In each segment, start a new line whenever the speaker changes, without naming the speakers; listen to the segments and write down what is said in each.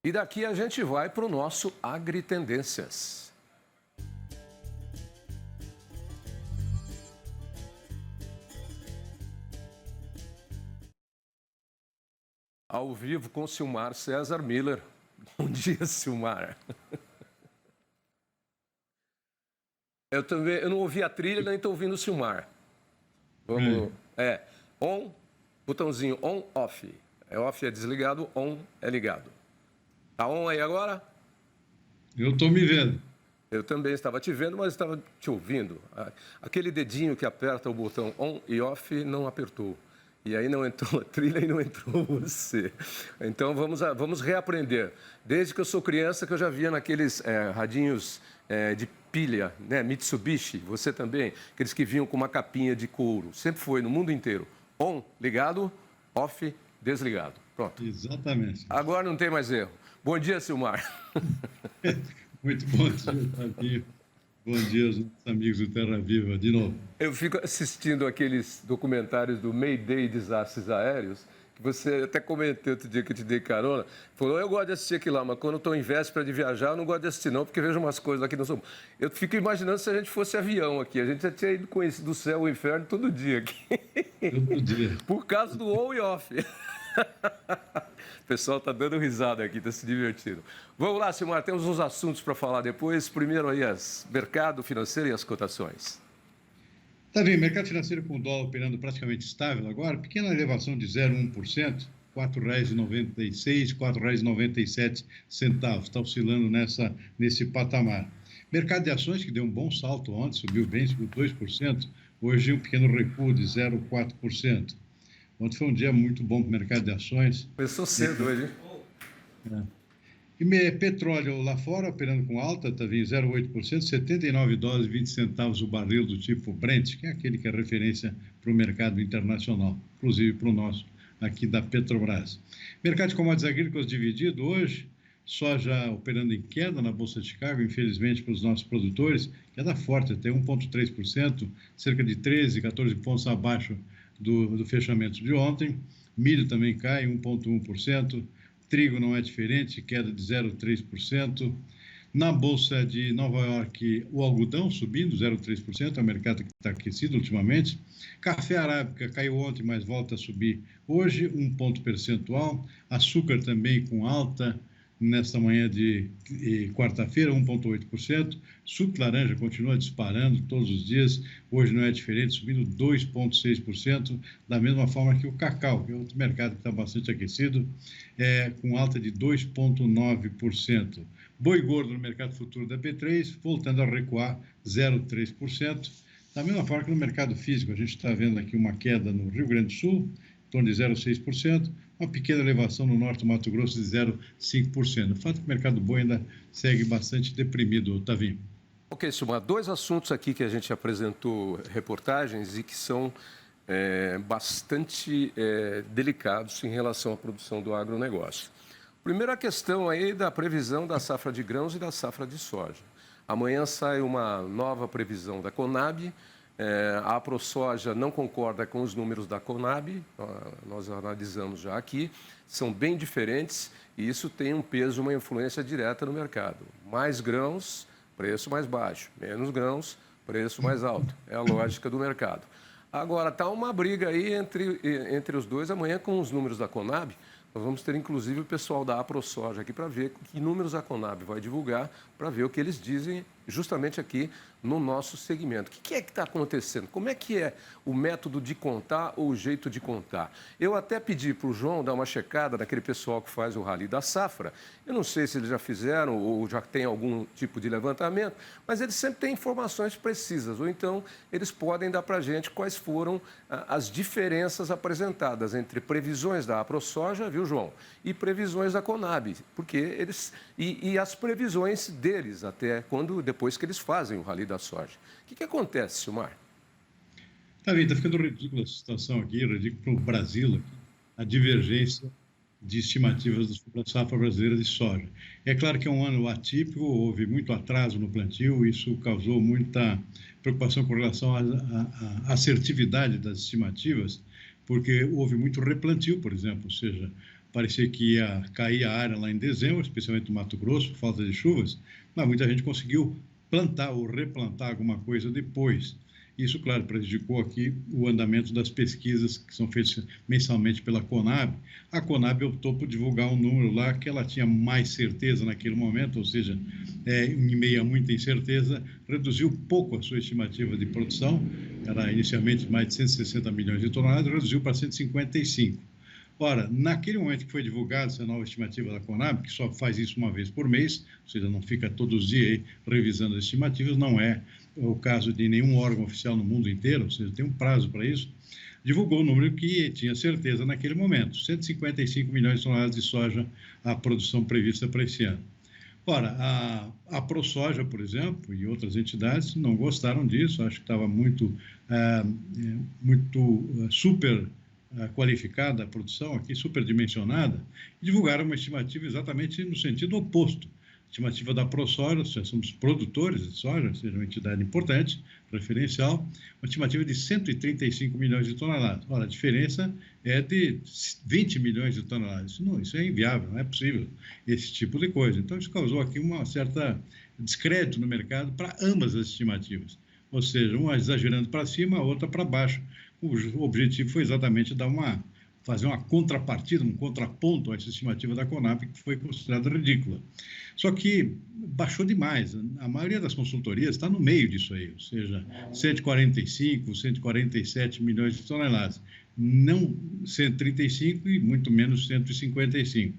E daqui a gente vai para o nosso Agritendências. Ao vivo com Silmar César Miller. Bom dia, Silmar. Eu não ouvi a trilha, nem estou ouvindo o Silmar. Vamos. On, botãozinho on, off. Off é desligado, on é ligado. Tá on aí agora?
Eu estou me vendo.
Eu também estava te vendo, mas estava te ouvindo. Aquele dedinho que aperta o botão on e off não apertou. E aí não entrou a trilha e não entrou você. Então vamos reaprender. Desde que eu sou criança, que eu já via naqueles radinhos de pilha, né? Mitsubishi, você também, aqueles que vinham com uma capinha de couro. Sempre foi, no mundo inteiro. On, ligado, off, desligado. Pronto.
Exatamente.
Agora não tem mais erro. Bom dia, Silmar.
Muito bom dia, Fabinho. Bom dia aos nossos amigos do Terra Viva, de novo.
Eu fico assistindo aqueles documentários do Mayday Desastres Aéreos, que você até comentou outro dia que eu te dei carona. Falou, eu gosto de assistir aquilo lá, mas quando eu estou em véspera de viajar, eu não gosto de assistir não, porque vejo umas coisas aqui no sul. Eu fico imaginando se a gente fosse avião aqui. A gente já tinha ido conhecer do céu ao inferno todo dia aqui.
Todo dia.
Por causa do on e off. O pessoal está dando risada aqui, está se divertindo. Vamos lá, Silmar, temos uns assuntos para falar depois. Primeiro aí, mercado financeiro e as cotações.
Tá bem, mercado financeiro com o dólar operando praticamente estável agora, pequena elevação de 0,1%, R$ 4,96, R$ 4,97. Está oscilando nesse patamar. Mercado de ações, que deu um bom salto ontem, subiu bem, subiu 2%, hoje um pequeno recuo de 0,4%. Ontem foi um dia muito bom para o mercado de ações.
Começou cedo hoje.
E petróleo lá fora, operando com alta, está vindo 0,8%, 79 dólares e 20 centavos o barril do tipo Brent, que é aquele que é referência para o mercado internacional, inclusive para o nosso aqui da Petrobras. Mercado de commodities agrícolas dividido hoje, soja operando em queda na Bolsa de Chicago, infelizmente para os nossos produtores, queda forte, até 1,3%, cerca de 13, 14 pontos abaixo do fechamento de ontem. Milho também cai 1,1%, trigo não é diferente, queda de 0,3%. Na Bolsa de Nova York, o algodão subindo 0,3%, é um mercado que está aquecido ultimamente. Café arábica caiu ontem, mas volta a subir hoje, 1 ponto percentual. Açúcar também com alta nesta manhã de quarta-feira, 1,8%. Suco de laranja continua disparando todos os dias, hoje não é diferente, subindo 2,6%, da mesma forma que o cacau, que é outro mercado que está bastante aquecido, com alta de 2,9%. Boi gordo no mercado futuro da B3, voltando a recuar 0,3%. Da mesma forma que no mercado físico, a gente está vendo aqui uma queda no Rio Grande do Sul, em torno de 0,6%, uma pequena elevação no norte do Mato Grosso de 0,5%. O fato é que o mercado boi ainda segue bastante deprimido, Otavinho.
Ok, Silmar, dois assuntos aqui que a gente apresentou reportagens e que são bastante delicados em relação à produção do agronegócio. Primeiro, a questão aí da previsão da safra de grãos e da safra de soja. Amanhã sai uma nova previsão da Conab. A AproSoja não concorda com os números da Conab, nós analisamos já aqui, são bem diferentes e isso tem um peso, uma influência direta no mercado. Mais grãos, preço mais baixo, menos grãos, preço mais alto. É a lógica do mercado. Agora, está uma briga aí entre os dois. Amanhã, com os números da Conab, nós vamos ter, inclusive, o pessoal da AproSoja aqui para ver que números a Conab vai divulgar, para ver o que eles dizem justamente aqui no nosso segmento. O que é que está acontecendo? Como é que é o método de contar ou o jeito de contar? Eu até pedi para o João dar uma checada naquele pessoal que faz o Rally da Safra. Eu não sei se eles já fizeram ou já tem algum tipo de levantamento, mas eles sempre têm informações precisas, ou então eles podem dar para a gente quais foram as diferenças apresentadas entre previsões da AproSoja, viu, João, e previsões da Conab, porque eles e as previsões deles até depois que eles fazem o Rally da Soja. O que acontece, Silmar?
Tá bem, está ficando ridícula a situação aqui, ridículo para o Brasil, aqui, a divergência de estimativas sobre a safra brasileira de soja. É claro que é um ano atípico, houve muito atraso no plantio, isso causou muita preocupação com relação à assertividade das estimativas, porque houve muito replantio, por exemplo, ou seja, parecia que ia cair a área lá em dezembro, especialmente no Mato Grosso, por falta de chuvas, mas muita gente conseguiu plantar ou replantar alguma coisa depois. Isso, claro, prejudicou aqui o andamento das pesquisas que são feitas mensalmente pela Conab. A Conab optou por divulgar um número lá que ela tinha mais certeza naquele momento, ou seja, em meio a muita incerteza, reduziu pouco a sua estimativa de produção, era inicialmente mais de 160 milhões de toneladas, reduziu para 155. Ora, naquele momento que foi divulgada essa nova estimativa da Conab, que só faz isso uma vez por mês, ou seja, não fica todos os dias aí revisando as estimativas, não é o caso de nenhum órgão oficial no mundo inteiro, ou seja, tem um prazo para isso, divulgou o número que tinha certeza naquele momento, 155 milhões de toneladas de soja a produção prevista para esse ano. Ora, a ProSoja, por exemplo, e outras entidades não gostaram disso, acho que estava muito super qualificada a produção aqui, superdimensionada, e divulgaram uma estimativa exatamente no sentido oposto. A estimativa da ProSoja, já somos produtores de soja, ou seja, uma entidade importante, referencial, uma estimativa de 135 milhões de toneladas. Ora, a diferença é de 20 milhões de toneladas. Isso é inviável, não é possível esse tipo de coisa. Então, isso causou aqui uma certa descrédito no mercado para ambas as estimativas. Ou seja, uma exagerando para cima, a outra para baixo. O objetivo foi exatamente fazer uma contrapartida, um contraponto a essa estimativa da Conab, que foi considerada ridícula. Só que baixou demais. A maioria das consultorias está no meio disso aí, ou seja, 145, 147 milhões de toneladas. Não 135 e muito menos 155.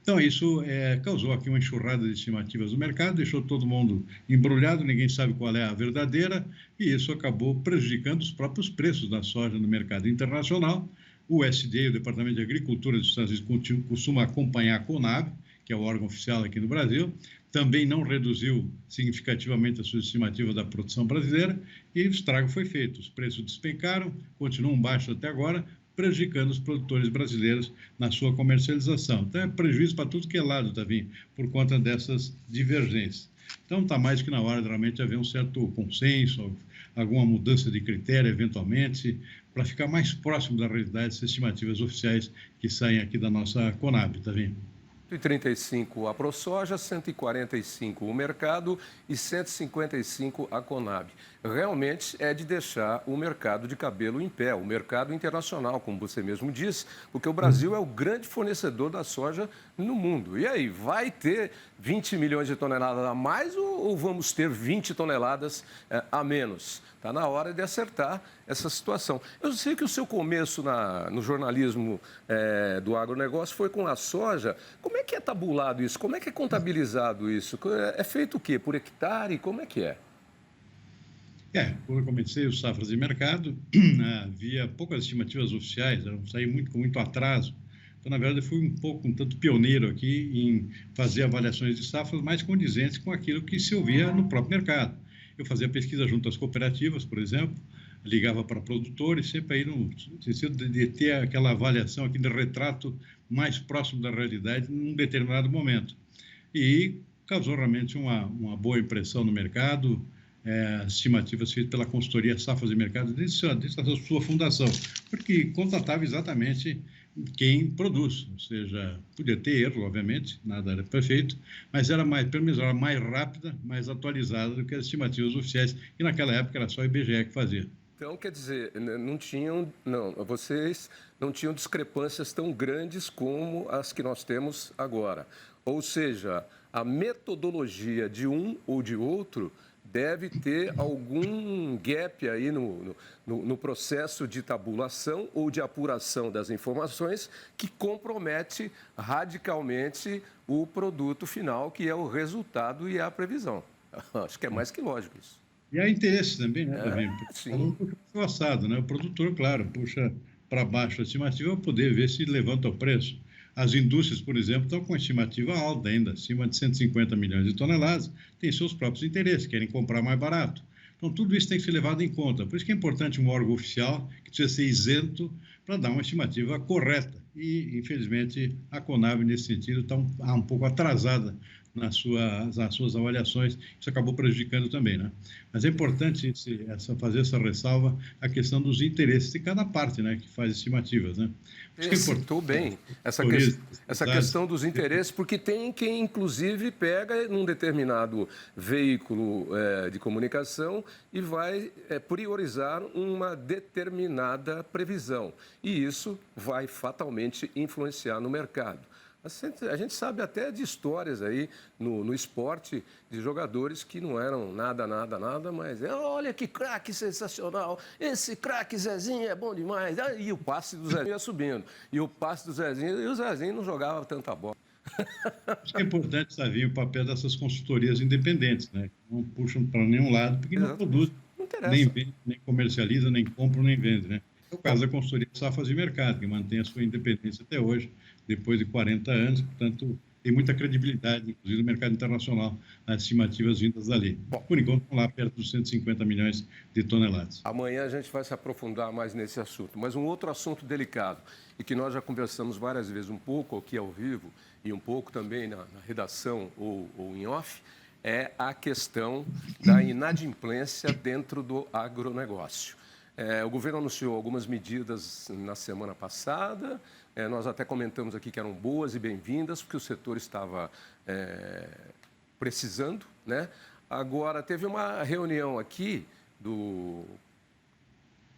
Então, isso causou aqui uma enxurrada de estimativas no mercado, deixou todo mundo embrulhado, ninguém sabe qual é a verdadeira, e isso acabou prejudicando os próprios preços da soja no mercado internacional. O USDA, o Departamento de Agricultura dos Estados Unidos, costuma acompanhar a Conab, que é o órgão oficial aqui no Brasil, também não reduziu significativamente a sua estimativa da produção brasileira, e o estrago foi feito. Os preços despencaram, continuam baixos até agora, prejudicando os produtores brasileiros na sua comercialização. Então, é prejuízo para tudo que é lado, Tavinho, por conta dessas divergências. Então, está mais que na hora de realmente haver um certo consenso, alguma mudança de critério, eventualmente, para ficar mais próximo da realidade dessas estimativas oficiais que saem aqui da nossa Conab, Tavinho.
135 a ProSoja, 145 o mercado e 155 a Conab. Realmente é de deixar o mercado de cabelo em pé, o mercado internacional, como você mesmo disse, porque o Brasil é o grande fornecedor da soja no mundo. E aí, vai ter 20 milhões de toneladas a mais ou vamos ter 20 toneladas a menos? Está na hora de acertar essa situação. Eu sei que o seu começo no jornalismo do agronegócio foi com a soja. Como é que é tabulado isso? Como é que é contabilizado isso? É feito o quê? Por hectare? Como é que é?
Quando eu comecei os safras de mercado, havia poucas estimativas oficiais, eu saí com muito atraso. Então, na verdade, eu fui um tanto pioneiro aqui em fazer avaliações de safras mais condizentes com aquilo que se ouvia no próprio mercado. Eu fazia pesquisa junto às cooperativas, por exemplo, ligava para produtores, sempre aí no sentido de ter aquela avaliação aqui de retrato mais próximo da realidade num determinado momento. E causou realmente uma boa impressão no mercado, as estimativas feitas pela consultoria Safras de Mercado desde a sua fundação, porque contratava exatamente quem produz, ou seja, podia ter erro, obviamente, nada era perfeito, mas pelo menos era mais rápida, mais atualizada do que as estimativas oficiais, e naquela época era só o IBGE que fazia.
Então, quer dizer, vocês não tinham discrepâncias tão grandes como as que nós temos agora. Ou seja, a metodologia de um ou de outro deve ter algum gap aí no processo de tabulação ou de apuração das informações que compromete radicalmente o produto final, que é o resultado e a previsão. Acho que é mais que lógico isso.
E há interesse também, né, Davi?
Sim.
O assado, né? O produtor, claro, puxa para baixo a estimativa para poder ver se levanta o preço. As indústrias, por exemplo, estão com uma estimativa alta ainda, acima de 150 milhões de toneladas, têm seus próprios interesses, querem comprar mais barato. Então, tudo isso tem que ser levado em conta. Por isso que é importante um órgão oficial que precisa ser isento para dar uma estimativa correta. e, infelizmente, a Conab, nesse sentido, está um pouco atrasada nas suas avaliações, isso acabou prejudicando também, né? Mas é importante fazer essa ressalva a questão dos interesses de cada parte, né, que faz estimativas, né? Por isso que é
Citou bem essa
importante.
questão dos interesses, porque tem quem, inclusive, pega num determinado veículo de comunicação e vai priorizar uma determinada previsão. E isso vai fatalmente influenciar no mercado. A gente sabe até de histórias aí no esporte de jogadores que não eram nada, mas olha que craque sensacional, esse craque Zezinho é bom demais. E o passe do Zezinho ia subindo, e o passe do Zezinho, e o Zezinho não jogava tanta bola.
Acho que é importante, Savinho, o papel dessas consultorias independentes, né? Que não puxam para nenhum lado, porque não
Exatamente.
produzem,
Não
nem
interessa.
vendem, nem comercializam, nem compram, nem vendem, né? É o caso da consultoria de safras de mercado, que mantém a sua independência até hoje, depois de 40 anos, portanto, tem muita credibilidade, inclusive no mercado internacional, as estimativas vindas dali.
Bom,
Por enquanto, estão lá perto dos 150 milhões de toneladas.
amanhã a gente vai se aprofundar mais nesse assunto. Mas um outro assunto delicado, e que nós já conversamos várias vezes, um pouco aqui ao vivo e um pouco também na redação ou em off, é a questão da inadimplência dentro do agronegócio. O governo anunciou algumas medidas na semana passada, nós até comentamos aqui que eram boas e bem-vindas, porque o setor estava precisando, né? Agora, teve uma reunião aqui do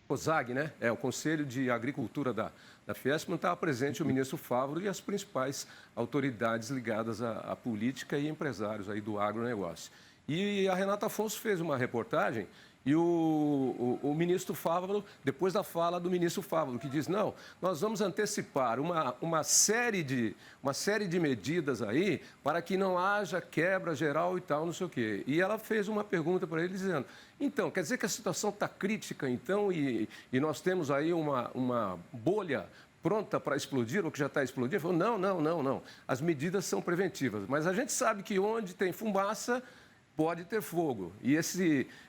COSAG, né? O Conselho de Agricultura da Fiesp, não estava presente o ministro Fávaro e as principais autoridades ligadas à política e empresários aí do agronegócio. E a Renata Afonso fez uma reportagem e o ministro Fávaro, depois da fala do ministro Fávaro, que diz, não, nós vamos antecipar uma série de medidas aí para que não haja quebra geral e tal, não sei o quê. E ela fez uma pergunta para ele dizendo, então, quer dizer que a situação está crítica, então, e nós temos aí uma bolha pronta para explodir, ou que já está explodindo? Ele falou, não. As medidas são preventivas. Mas a gente sabe que onde tem fumaça, pode ter fogo. E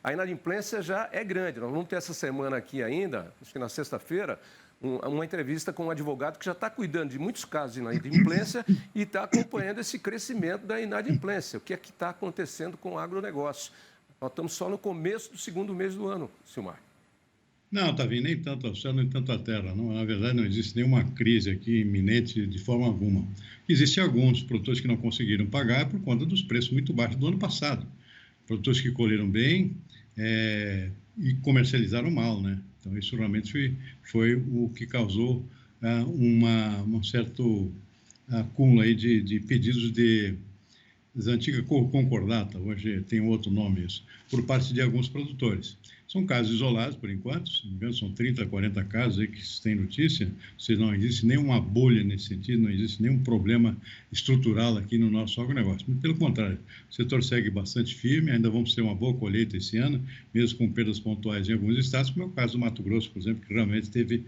a inadimplência já é grande. Nós vamos ter essa semana aqui ainda, acho que na sexta-feira, uma entrevista com um advogado que já está cuidando de muitos casos de inadimplência e está acompanhando esse crescimento da inadimplência. O que é que está acontecendo com o agronegócio? Nós estamos só no começo do segundo mês do ano, Silmar.
Não, Tavinho, nem tanto ao céu, nem tanto à terra. Não, na verdade, não existe nenhuma crise aqui iminente de forma alguma. Existem alguns produtores que não conseguiram pagar por conta dos preços muito baixos do ano passado. Produtores que colheram bem e comercializaram mal, né? Então, isso realmente foi o que causou um certo acúmulo aí de pedidos da antiga concordata, hoje tem outro nome isso, por parte de alguns produtores. São casos isolados, por enquanto, se não me engano, são 30, 40 casos aí que se tem notícia, ou seja, não existe nenhuma bolha nesse sentido, não existe nenhum problema estrutural aqui no nosso agronegócio. Muito pelo contrário, o setor segue bastante firme, ainda vamos ter uma boa colheita esse ano, mesmo com perdas pontuais em alguns estados, como é o caso do Mato Grosso, por exemplo, que realmente teve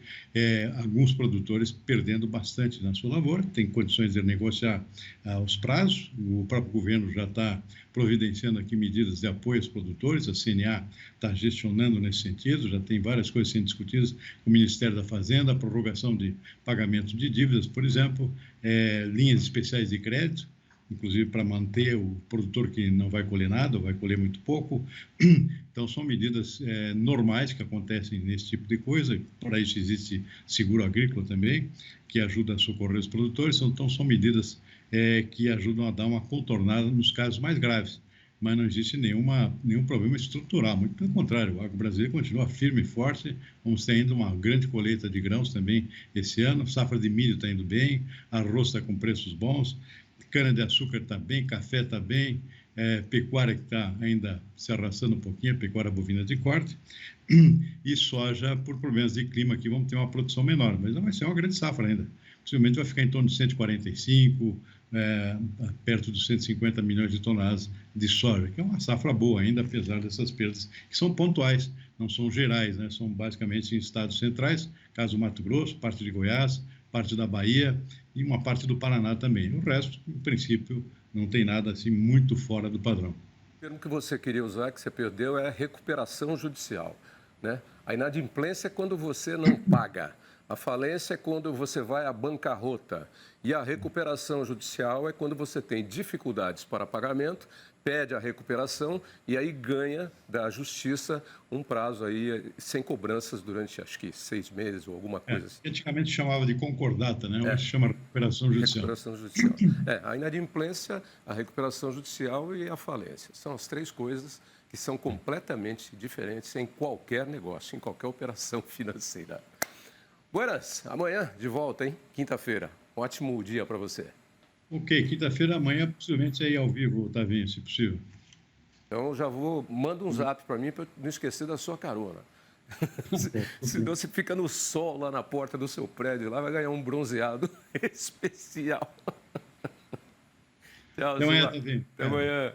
alguns produtores perdendo bastante na sua lavoura, tem condições de negociar os prazos, o próprio governo já está providenciando aqui medidas de apoio aos produtores, a CNA está gestionando nesse sentido, já tem várias coisas sendo discutidas com o Ministério da Fazenda, a prorrogação de pagamento de dívidas, por exemplo, linhas especiais de crédito, inclusive para manter o produtor que não vai colher nada, ou vai colher muito pouco. Então, são medidas normais que acontecem nesse tipo de coisa, para isso existe seguro agrícola também, que ajuda a socorrer os produtores, então são medidas que ajudam a dar uma contornada nos casos mais graves, mas não existe nenhum problema estrutural, muito pelo contrário, o agro brasileiro continua firme e forte, vamos ter ainda uma grande colheita de grãos também esse ano, safra de milho está indo bem, arroz está com preços bons, cana-de-açúcar está bem, café está bem, pecuária que está ainda se arrastando um pouquinho, pecuária bovina de corte, e soja, por problemas de clima aqui, vamos ter uma produção menor, mas não vai ser uma grande safra ainda. Possivelmente vai ficar em torno de 145, perto dos 150 milhões de toneladas de soja, que é uma safra boa ainda, apesar dessas perdas, que são pontuais, não são gerais, né? São basicamente em estados centrais, caso Mato Grosso, parte de Goiás, parte da Bahia e uma parte do Paraná também. O resto, em princípio, não tem nada assim muito fora do padrão.
O termo que você queria usar, que você perdeu, é recuperação judicial, né? A inadimplência é quando você não paga. A falência é quando você vai à bancarrota. E a recuperação judicial é quando você tem dificuldades para pagamento, pede a recuperação e aí ganha da justiça um prazo aí sem cobranças durante, acho que 6 meses ou alguma coisa assim.
Antigamente chamava de concordata, né? Hoje chama recuperação judicial.
Recuperação judicial. A inadimplência, a recuperação judicial e a falência. São as três coisas que são completamente diferentes em qualquer negócio, em qualquer operação financeira. Buenas, amanhã de volta, hein? Quinta-feira. Ótimo dia para você.
Ok, quinta-feira, amanhã, possivelmente aí ao vivo, Otavinho, se possível.
Então, já manda um zap para mim para eu não esquecer da sua carona. Senão você fica no sol lá na porta do seu prédio, lá vai ganhar um bronzeado especial. Tchau,
Até amanhã, Otavinho.
Até amanhã.